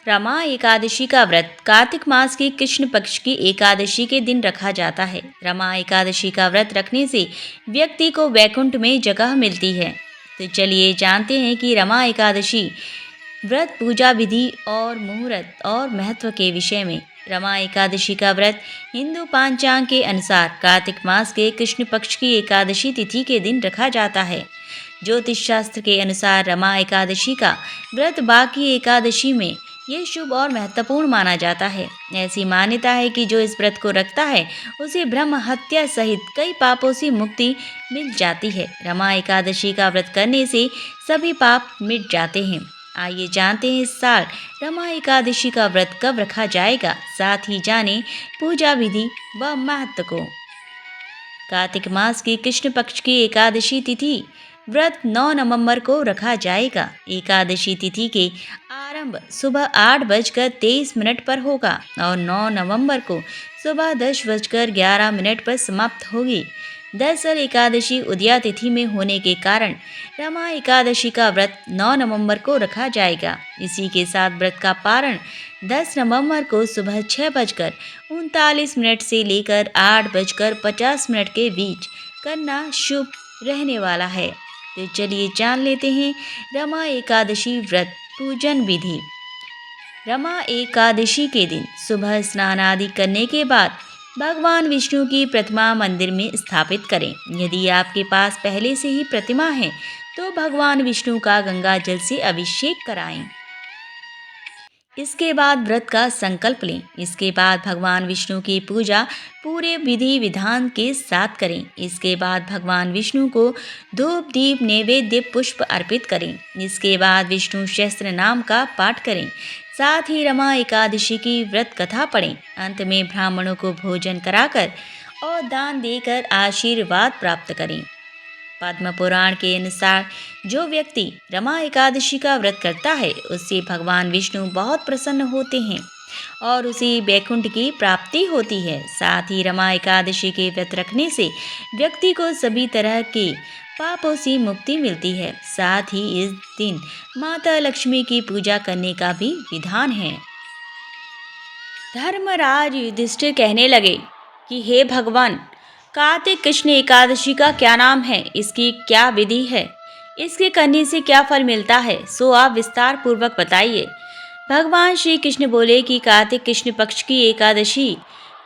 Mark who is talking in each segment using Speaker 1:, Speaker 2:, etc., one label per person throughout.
Speaker 1: रमा एकादशी का व्रत कार्तिक मास की कृष्ण पक्ष की एकादशी के दिन रखा जाता है। रमा एकादशी का व्रत रखने से व्यक्ति को वैकुंठ में जगह मिलती है। तो चलिए जानते हैं कि रमा एकादशी व्रत पूजा विधि और मुहूर्त और महत्व के विषय में। रमा एकादशी का व्रत हिंदू पांचांग के अनुसार कार्तिक मास के कृष्ण पक्ष की एकादशी तिथि के दिन रखा जाता है। ज्योतिष शास्त्र के अनुसार रमा एकादशी का व्रत बाकी एकादशी में ये शुभ और महत्वपूर्ण माना जाता है। ऐसी मान्यता है कि जो इस व्रत को रखता है उसे ब्रह्म हत्या सहित कई पापों से मुक्ति मिल जाती है। रमा एकादशी का व्रत करने से सभी पाप मिट जाते हैं। आइए जानते हैं इस साल रमा एकादशी का व्रत कब रखा जाएगा, साथ ही जाने पूजा विधि व महत्व को। कार्तिक मास की कृष्ण पक्ष की एकादशी तिथि व्रत 9 नवंबर को रखा जाएगा। एकादशी तिथि के आरंभ सुबह 8:23 पर होगा और 9 नवंबर को सुबह 10:11 पर समाप्त होगी। दरअसल एकादशी उदया तिथि में होने के कारण रमा एकादशी का व्रत 9 नवंबर को रखा जाएगा। इसी के साथ व्रत का पारण 10 नवंबर को सुबह 6:39 से लेकर 8:50 के बीच करना शुभ रहने वाला है। तो चलिए जान लेते हैं रमा एकादशी व्रत पूजन विधि। रमा एकादशी के दिन सुबह स्नान आदि करने के बाद भगवान विष्णु की प्रतिमा मंदिर में स्थापित करें। यदि आपके पास पहले से ही प्रतिमा है तो भगवान विष्णु का गंगा जल से अभिषेक कराएं। इसके बाद व्रत का संकल्प लें। इसके बाद भगवान विष्णु की पूजा पूरे विधि विधान के साथ करें। इसके बाद भगवान विष्णु को धूप दीप नैवेद्य पुष्प अर्पित करें। इसके बाद विष्णु सहस्त्र नाम का पाठ करें। साथ ही रमा एकादशी की व्रत कथा पढ़ें। अंत में ब्राह्मणों को भोजन कराकर और दान देकर आशीर्वाद प्राप्त करें। पद्म पुराण के अनुसार जो व्यक्ति रमा एकादशी का व्रत करता है उससे भगवान विष्णु बहुत प्रसन्न होते हैं और उसे वैकुंठ की प्राप्ति होती है। साथ ही रमा एकादशी के व्रत रखने से व्यक्ति को सभी तरह के पापों से मुक्ति मिलती है। साथ ही इस दिन माता लक्ष्मी की पूजा करने का भी विधान है। धर्मराज युधिष्ठिर कहने लगे कि हे भगवान, कार्तिक कृष्ण एकादशी का क्या नाम है, इसकी क्या विधि है, इसके करने से क्या फल मिलता है, सो आप विस्तार पूर्वक बताइए। भगवान श्री कृष्ण बोले कि कार्तिक कृष्ण पक्ष की एकादशी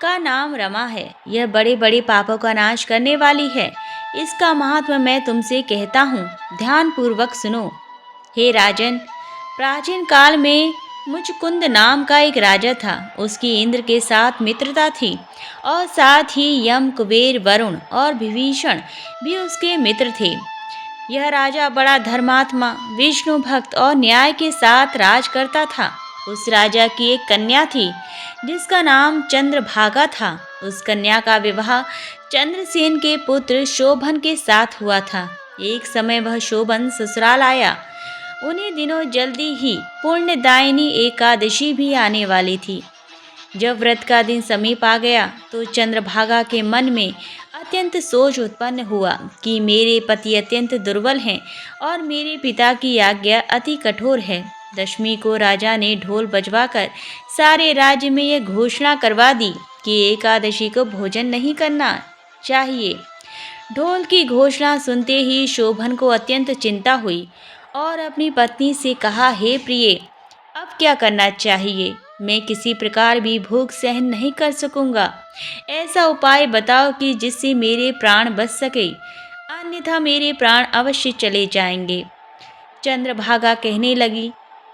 Speaker 1: का नाम रमा है। यह बड़े बड़े पापों का नाश करने वाली है। इसका महात्मा मैं तुमसे कहता हूँ, ध्यान पूर्वक सुनो। हे राजन, प्राचीन काल में मुचकुंद नाम का एक राजा था। उसकी इंद्र के साथ मित्रता थी और साथ ही यम, कुबेर, वरुण और विभीषण भी उसके मित्र थे। यह राजा बड़ा धर्मात्मा, विष्णु भक्त और न्याय के साथ राज करता था। उस राजा की एक कन्या थी जिसका नाम चंद्रभागा था। उस कन्या का विवाह चंद्रसेन के पुत्र शोभन के साथ हुआ था। एक समय वह शोभन ससुराल आया। उन्हीं दिनों जल्दी ही पुण्यदायिनी एकादशी भी आने वाली थी। जब व्रत का दिन समीप आ गया तो चंद्रभागा के मन में अत्यंत सोच उत्पन्न हुआ कि मेरे पति अत्यंत दुर्बल हैं और मेरे पिता की आज्ञा अति कठोर है। दशमी को राजा ने ढोल बजवाकर सारे राज्य में यह घोषणा करवा दी कि एकादशी को भोजन नहीं करना चाहिए। ढोल की घोषणा सुनते ही शोभन को अत्यंत चिंता हुई और अपनी पत्नी से कहा, हे प्रिय, अब क्या करना चाहिए? मैं किसी प्रकार भी भूख सहन नहीं कर सकूंगा। ऐसा उपाय बताओ कि जिससे मेरे प्राण बच सके, अन्यथा मेरे प्राण अवश्य चले जाएंगे। चंद्रभागा कहने लगी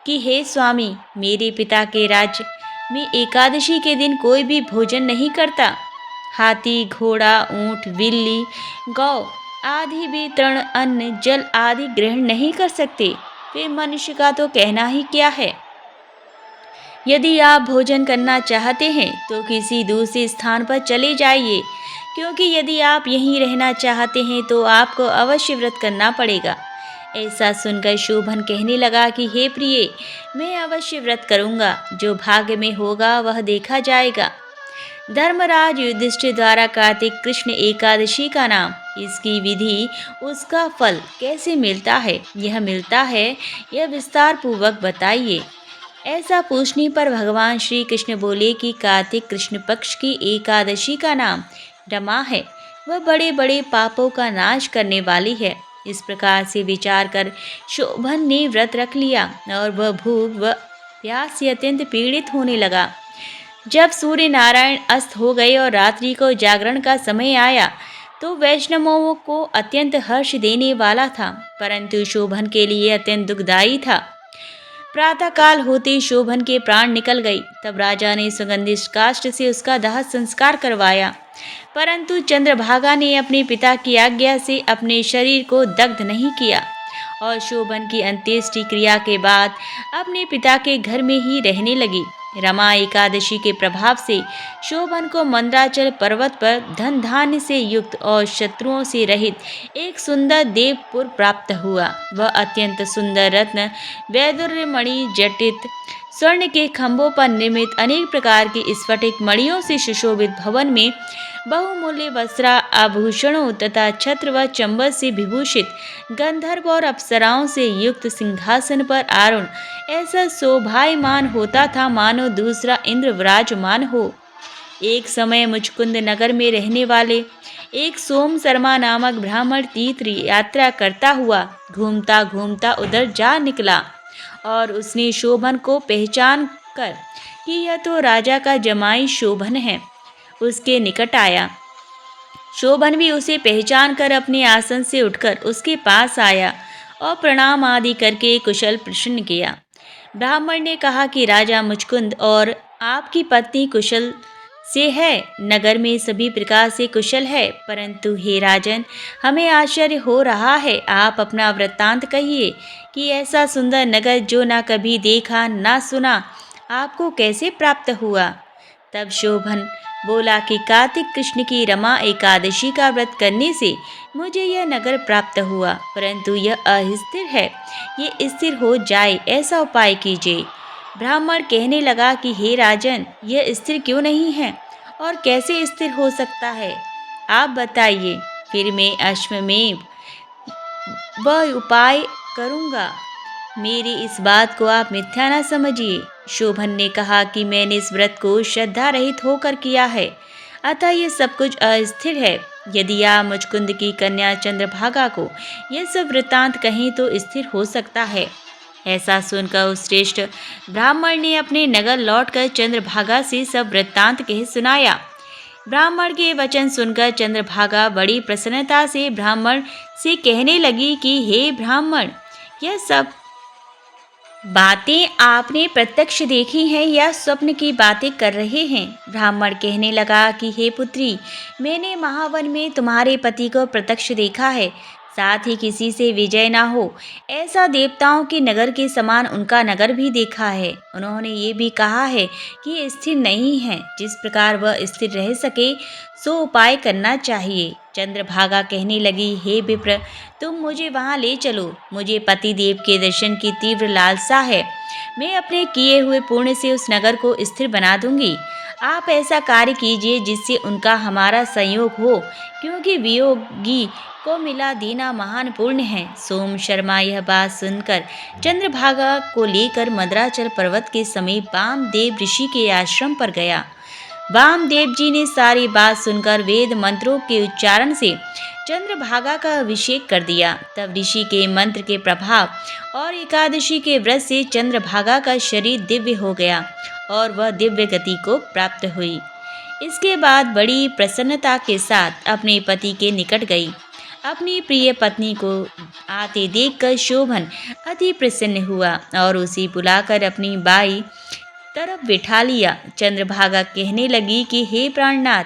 Speaker 1: कि हे स्वामी, मेरे पिता के राज्य में एकादशी के दिन कोई भी भोजन नहीं करता। हाथी, घोड़ा, ऊंट, बिल्ली, गौ आदि भी तृण, अन्न, जल आदि ग्रहण नहीं कर सकते। फिर मनुष्य का तो कहना ही क्या है। यदि आप भोजन करना चाहते हैं तो किसी दूसरे स्थान पर चले जाइए, क्योंकि यदि आप यहीं रहना चाहते हैं तो आपको अवश्य व्रत करना पड़ेगा। ऐसा सुनकर शोभन कहने लगा कि हे प्रिय, मैं अवश्य व्रत करूंगा। जो भाग्य में होगा वह देखा जाएगा। धर्मराज युधिष्ठिर द्वारा कार्तिक कृष्ण एकादशी का नाम, इसकी विधि, उसका फल कैसे मिलता है, यह विस्तार पूर्वक बताइए। ऐसा पूछने पर भगवान श्री कृष्ण बोले कि कार्तिक कृष्ण पक्ष की एकादशी का नाम रमा है। वह बड़े बड़े पापों का नाश करने वाली है। इस प्रकार से विचार कर शोभन ने व्रत रख लिया और वह भूख व प्यास से अत्यंत पीड़ित होने लगा। जब सूर्य नारायण अस्त हो गए और रात्रि को जागरण का समय आया तो वैष्णवों को अत्यंत हर्ष देने वाला था, परंतु शोभन के लिए अत्यंत दुखदायी था। प्रातःकाल होते शोभन के प्राण निकल गई। तब राजा ने सुगंधित काष्ठ से उसका दाह संस्कार करवाया, परंतु चंद्रभागा ने अपने पिता की आज्ञा से अपने शरीर को दग्ध नहीं किया और शोभन की अंत्येष्टि क्रिया के बाद अपने पिता के घर में ही रहने लगी। रमा एकादशी के प्रभाव से शोभन को मंदराचल पर्वत पर धन धान्य से युक्त और शत्रुओं से रहित एक सुंदर देवपुर प्राप्त हुआ। वह अत्यंत सुंदर रत्न वैदुर्यमणि जटित स्वर्ण के खंभों पर निर्मित अनेक प्रकार की स्फटिक मणियों से सुशोभित भवन में बहुमूल्य वस्त्र आभूषणों तथा छत्र व चंबल से विभूषित गंधर्व और अप्सराओं से युक्त सिंहासन पर आरूढ़ ऐसा शोभायमान होता था मानो दूसरा इंद्र विराजमान हो। एक समय मुचकुंद नगर में रहने वाले एक सोम शर्मा नामक ब्राह्मण तीर्थ यात्रा करता हुआ घूमता घूमता उधर जा निकला और उसने शोभन को पहचान कर कि यह तो राजा का जमाई शोभन है, उसके निकट आया। शोभन भी उसे पहचान कर अपने आसन से उठकर उसके पास आया और प्रणाम आदि करके कुशल प्रश्न किया। ब्राह्मण ने कहा कि राजा मुचकुंद और आपकी पत्नी कुशल से है, नगर में सभी प्रकार से कुशल है, परंतु हे राजन, हमें आश्चर्य हो रहा है। आप अपना वृत्तांत कहिए कि ऐसा सुंदर नगर जो ना कभी देखा ना सुना आपको कैसे प्राप्त हुआ। तब शोभन बोला कि कार्तिक कृष्ण की रमा एकादशी का व्रत करने से मुझे यह नगर प्राप्त हुआ, परंतु यह अस्थिर है, ये स्थिर हो जाए ऐसा उपाय कीजिए। ब्राह्मण कहने लगा कि हे राजन, यह स्थिर क्यों नहीं है और कैसे स्थिर हो सकता है, आप बताइए, फिर मैं अश्वमेव वह उपाय करूँगा। मेरी इस बात को आप मिथ्या न समझिए। शोभन ने कहा कि मैंने इस व्रत को श्रद्धा रहित होकर किया है, अतः ये सब कुछ अस्थिर है। यदि आप मुचकुंद की कन्या चंद्रभागा को यह सब वृत्तांत कहें तो स्थिर हो सकता है। ऐसा सुनकर उस श्रेष्ठ ब्राह्मण ने अपने नगर लौटकर चंद्रभागा से सब वृत्तांत कह सुनाया। ब्राह्मण के वचन सुनकर चंद्रभागा बड़ी प्रसन्नता से ब्राह्मण से कहने लगी कि हे ब्राह्मण, यह सब बातें आपने प्रत्यक्ष देखी हैं या स्वप्न की बातें कर रहे हैं। ब्राह्मण कहने लगा कि हे पुत्री, मैंने महावन में तुम्हारे पति को प्रत्यक्ष देखा है, साथ ही किसी से विजय ना हो ऐसा देवताओं के नगर के समान उनका नगर भी देखा है। उन्होंने ये भी कहा है कि स्थिर नहीं है, जिस प्रकार वह स्थिर रह सके सो उपाय करना चाहिए। चंद्रभागा कहने लगी, हे विप्र, तुम मुझे वहाँ ले चलो, मुझे पति देव के दर्शन की तीव्र लालसा है। मैं अपने किए हुए पुण्य से उस नगर को स्थिर बना दूंगी। आप ऐसा कार्य कीजिए जिससे उनका हमारा संयोग हो, क्योंकि वियोगी को मिला देना महान पुण्य है। सोम शर्मा यह बात सुनकर चंद्रभागा को लेकर मद्राचल पर्वत के समीप वामदेव ऋषि के आश्रम पर गया। वामदेव जी ने सारी बात सुनकर वेद मंत्रों के उच्चारण से चंद्रभागा का अभिषेक कर दिया। तब ऋषि के मंत्र के प्रभाव और एकादशी के व्रत से चंद्रभागा का शरीर दिव्य हो गया और वह दिव्य गति को प्राप्त हुई। इसके बाद बड़ी प्रसन्नता के साथ अपने पति के निकट गई। अपनी प्रिय पत्नी को आते देखकर शोभन अति प्रसन्न हुआ और उसे बुलाकर अपनी बाई तरफ बिठा लिया। चंद्रभागा कहने लगी कि हे प्राणनाथ,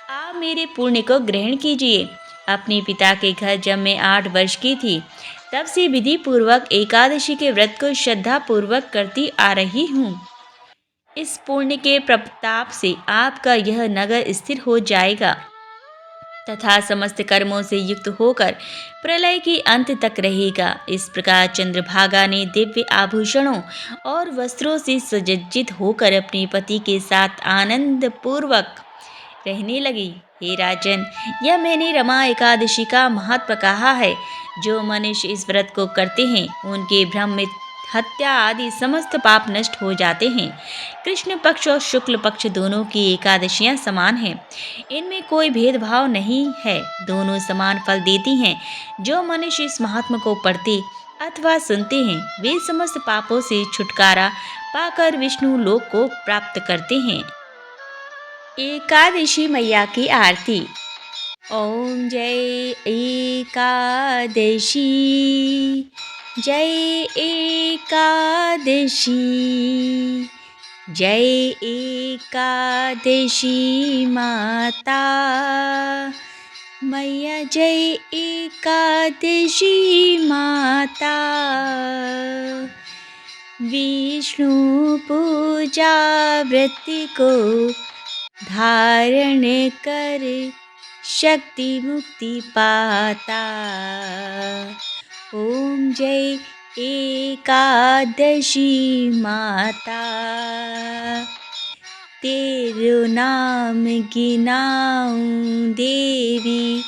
Speaker 1: आप मेरे पुण्य को ग्रहण कीजिए। अपने पिता के घर जब मैं 8 वर्ष की थी तब से विधि पूर्वक एकादशी के व्रत को श्रद्धा पूर्वक करती आ रही हूँ। इस पुण्य के प्रताप से आपका यह नगर स्थिर हो जाएगा तथा समस्त कर्मों से युक्त होकर प्रलय के अंत तक रहेगा। इस प्रकार चंद्रभागा ने दिव्य आभूषणों और वस्त्रों से सुसज्जित होकर अपने पति के साथ आनंद पूर्वक रहने लगी। हे राजन, यह मैंने रमा एकादशी का महत्व कहा है। जो मनुष्य इस व्रत को करते हैं उनके भ्रम हत्या आदि समस्त पाप नष्ट हो जाते हैं। कृष्ण पक्ष और शुक्ल पक्ष दोनों की एकादशियां समान हैं। इनमें कोई भेदभाव नहीं है, दोनों समान फल देती हैं। जो मनुष्य इस महात्मा को पढ़ते अथवा सुनते हैं वे समस्त पापों से छुटकारा पाकर विष्णु लोक को प्राप्त करते हैं। एकादशी मैया की आरती। ओम जय एकादशी, जय एकादशी, जय एकादशी माता मैया, जय एकादशी माता। विष्णु पूजा व्रत को धारण कर शक्ति मुक्ति पाता। ओम जय एकादशी माता। तेरो नाम गिनाऊं देवी,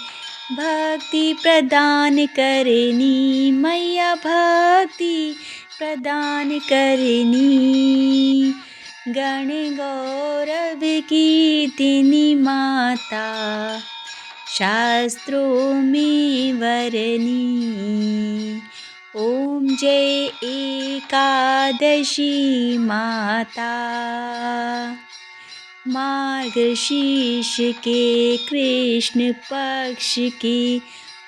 Speaker 1: भक्ति प्रदान करनी मैया, भक्ति प्रदान करनी। गण गौरव की तिनी माता, शास्त्रों में वरनी। ओम जय एकादशी माता। मार्गशीर्ष के कृष्ण पक्ष की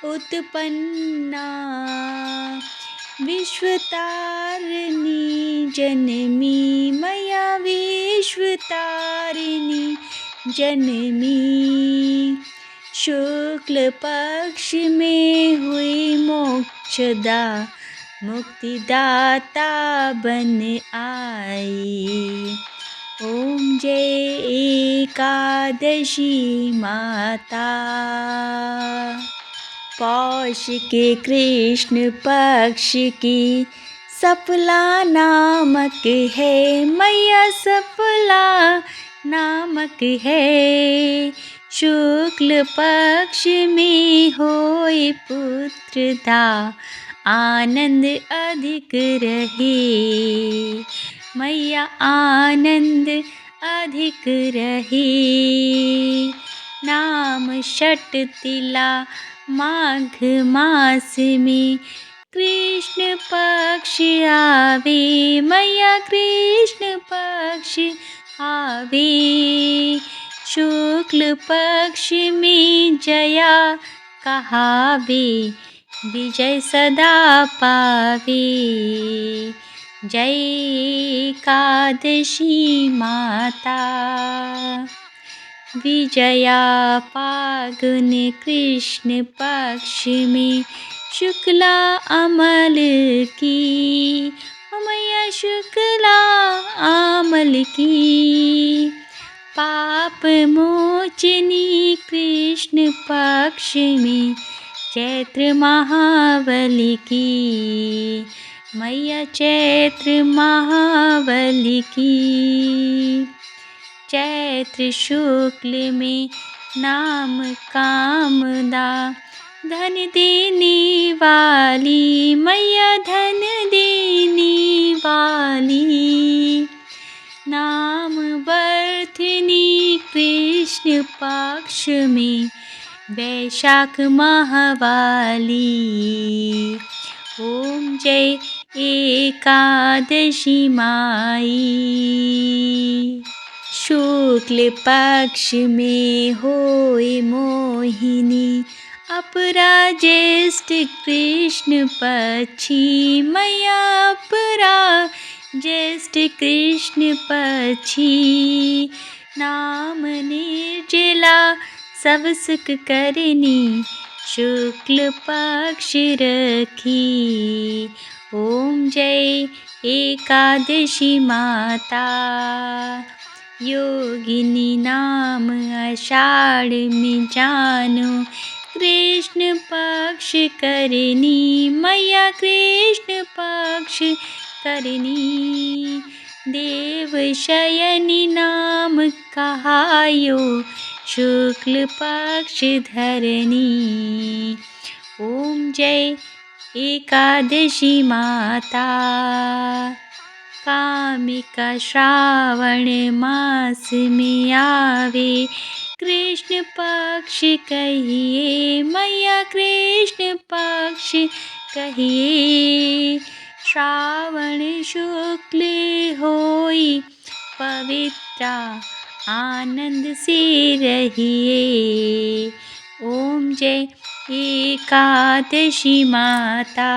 Speaker 1: उत्पन्ना, विश्वतारिणी जनमी मैया, विश्वतारिणी जनमी। शुक्ल पक्ष में हुई मोक्षदा, मुक्तिदाता बन आई। ओम जय एकादशी माता। पौष के कृष्ण पक्ष की सफला नामक है मैया, सफला नामक है। शुक्ल पक्ष में होए पुत्रदा, आनंद अधिक रहे मैया, आनंद अधिक रहे। नाम षट तिला माघ मास में कृष्ण पक्ष आवे मैया, कृष्ण पक्ष आवे। शुक्ल पक्ष में जया कहावे, विजय सदा पावे। जय एकादशी माता। विजया फागुन कृष्ण पक्ष में शुक्ला अमल की मैया, शुक्ला अमल की। पाप मोचनी कृष्ण पक्ष में चैत्र महाबली की मैया, चैत्र महाबली की। चैत्र शुक्ल में नाम कामदा, धन देने वाली मैया, धन देने वाली। नाम बर्थनी कृष्ण पक्ष में वैशाख माहवाली। ओम जय एकादशी माई। शुक्ल पक्ष में होए मोहिनी, अपरा ज्येष्ठ कृष्ण पक्षी मैया, अपरा ज्येष्ठ कृष्ण पक्षी। नाम निर्जला सब सुख करनी, शुक्ल पक्ष रखी। ओम जय एकादशी माता। योगिनी नाम आषाढ़ में जानो, कृष्ण पक्ष करनी मैया, कृष्ण पक्ष करनी। देव शयनी नाम कहायो, शुक्ल पक्ष धरनी। ओम जय एकादशी माता। कामिका श्रावण मास में आवे, कृष्ण पक्ष कहिए मैया कृष्ण पक्ष कहिए। श्रावण शुक्ल होई पवित्रा, आनंद से रहिए। ओम जय एकादशी माता।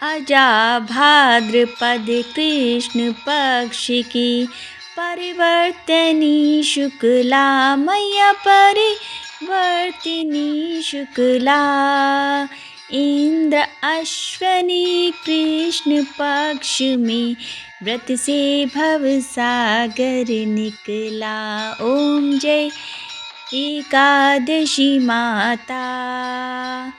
Speaker 1: अजा भाद्रपद कृष्ण पक्ष की परिवर्तनी शुक्ला, मैया परिवर्तनी शुक्ला। इंद्र अश्वनी कृष्ण पक्ष में व्रत से भव सागर निकला। ओम जय एकादशी माता।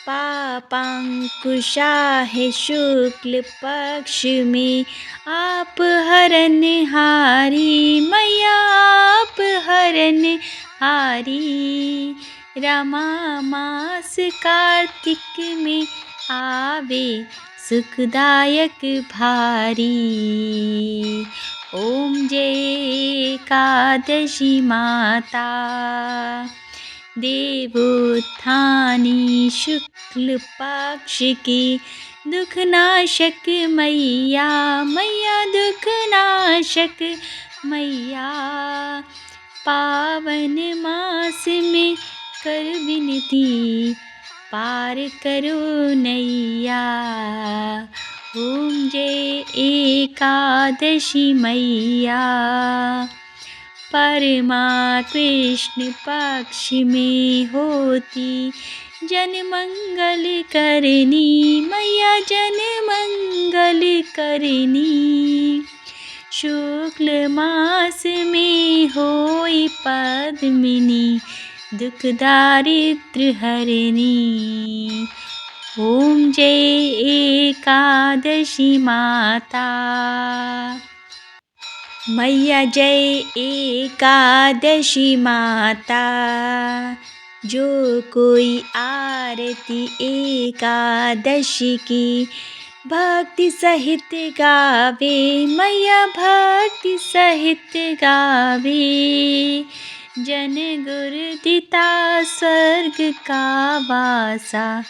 Speaker 1: पापांकुशा है शुक्ल पक्ष में, आप हरन हारी मैया आप हरन हारी। रमा मास कार्तिक में आवे, सुखदायक भारी। ओम जय एकादशी माता। देवोत्थानी शुक्ल पक्ष की दुखनाशक मैया मैया दुखनाशक मैया। पावन मास में कर विनती, पार करो नैया। ओम जय एकादशी मैया। परमा कृष्ण पक्ष में होती, जन मंगल करनी मैया जन मंगल करनी। शुक्ल मास में होई पद्मिनी, दुख दारिद्र हरनी। ओम जय एकादशी माता। मैया जय एकादशी माता। जो कोई आरती एकादशी की भक्ति सहित गावे मैया भक्ति सहित गावे। जन गुरु दिता स्वर्ग का वासा,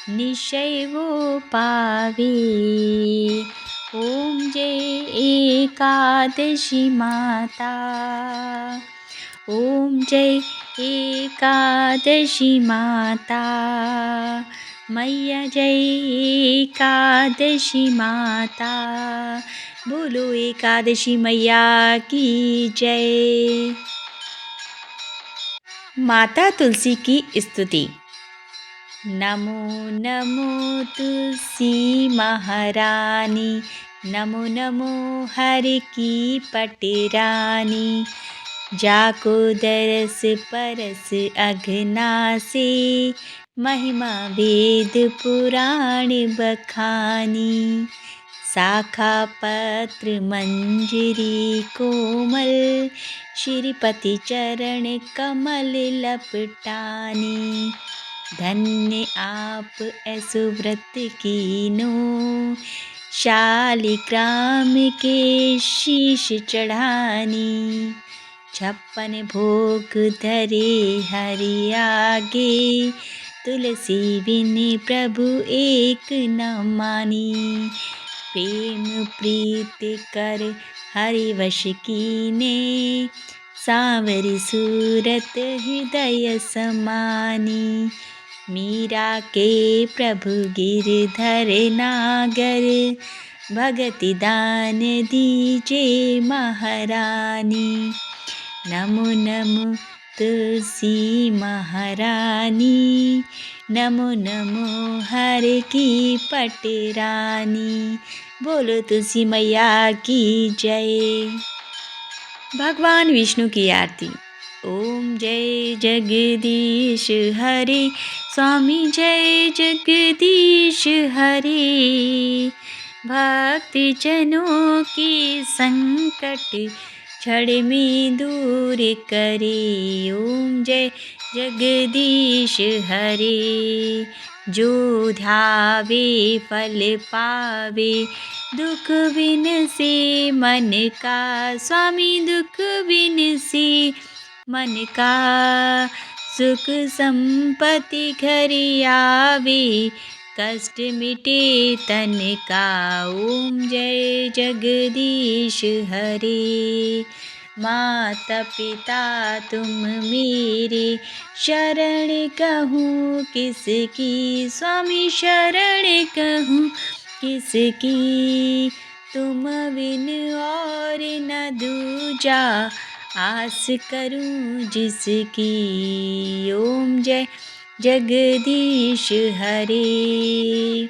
Speaker 1: निश्चय वो पावे। ओम जय एकादशी माता। ओम जय एकादशी माता। मैया जय एकादशी माता। बोलो एकादशी मैया की जय। माता तुलसी की स्तुति। नमो नमो तुलसी महारानी, नमो नमो हर की पटरानी। जाको दरस परस अघनासे, महिमा वेद पुराण बखानी। शाखा पत्र मंजरी कोमल, श्रीपति चरण कमल लपटानी। धन्य आप ऐसो व्रत कीनो, शालिग्राम के शीश चढ़ानी। 56 भोग धरे हरि आगे, तुलसी बिन प्रभु एक न मानी। प्रेम प्रीत कर हरि वश कीने, सांवरी सूरत हृदय समानी। मीरा के प्रभु गिरधर नागर, भगति दान दीजे महारानी। नमो नमो तुलसी महारानी, नमो नमो हर की पटरानी। बोलो तुलसी मैया की जय। भगवान विष्णु की आरती। ओम जय जगदीश हरे, स्वामी जय जगदीश हरे। भक्ति जनों की संकट क्षण में दूर करे। ओम जय जगदीश हरे। जो ध्यावे फल पावे, दुख बिन से मन का। स्वामी दुख बिन से मन का, सुख संपत्ति घर आवे, कष्ट मिटे तन का। ओम जय जगदीश हरे। माता पिता तुम मेरे, शरण कहूँ किसकी। स्वामी शरण कहूँ किसकी, तुम बिन और न दूजा, आस करूँ जिसकी। ओम जय जगदीश हरे।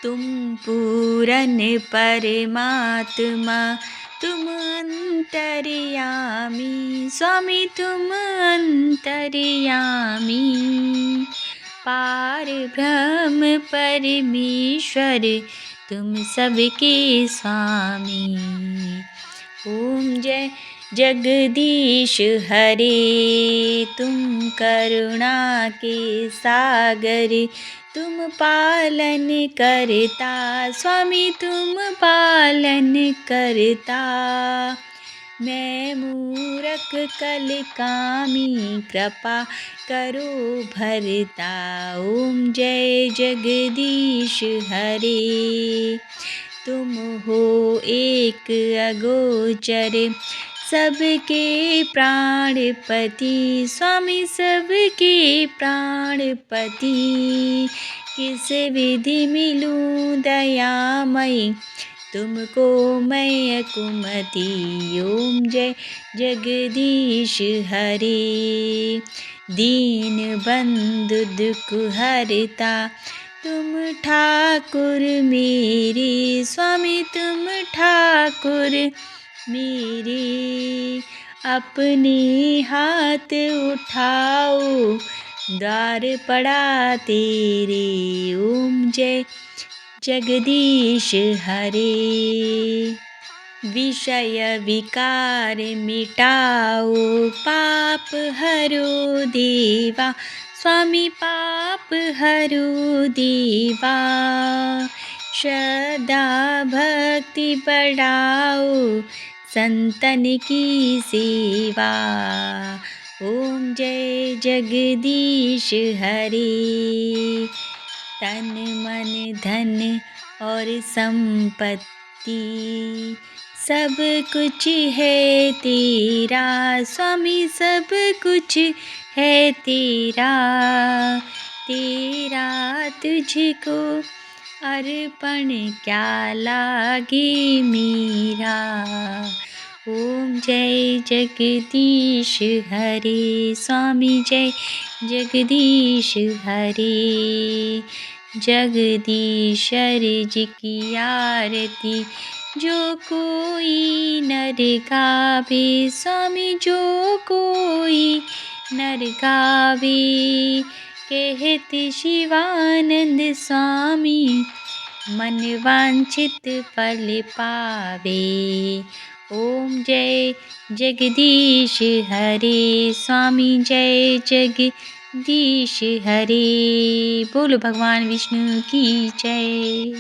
Speaker 1: तुम पूरन परमात्मा, तुम अंतर्यामी। स्वामी तुम अंतर्यामी, पार ब्रह्म परमेश्वर, तुम सबके स्वामी। ओम जय जगदीश हरे। तुम करुणा के सागर, तुम पालन करता। स्वामी तुम पालन करता, मैं मूरख कल कामी, कृपा करो भरता। ओम जय जगदीश हरे। तुम हो एक अगोचर, सबके प्राणपति। स्वामी सबके प्राणपति, किस विधि मिलूं दयामय, तुमको मैं कुमति। ओम जय जगदीश हरे। दीन बंधु दुख हरता, तुम ठाकुर मेरे। स्वामी तुम ठाकुर मेरे, अपने हाथ उठाओ, द्वार पड़ा तेरे। ओम जय जगदीश हरे। विषय विकार मिटाओ, पाप हरो देवा। स्वामी पाप हरो देवा, श्रद्धा भक्ति बढ़ाओ, संतन की सेवा। ओम जय जगदीश हरे। तन मन धन और संपत्ति, सब कुछ है तेरा। स्वामी सब कुछ है तेरा, तेरा तुझको अर्पण क्या लागे मेरा। ओम जय जगदीश हरे। स्वामी जय जगदीश हरे। जगदीशर जी की आरती, जो कोई नर गावे। स्वामी जो कोई नर गावे, कहते शिवानंद स्वामी, मन वांछित फल पावे। ओम जय जगदीश हरे। स्वामी जय जगदीश हरे। बोलो भगवान विष्णु की जय।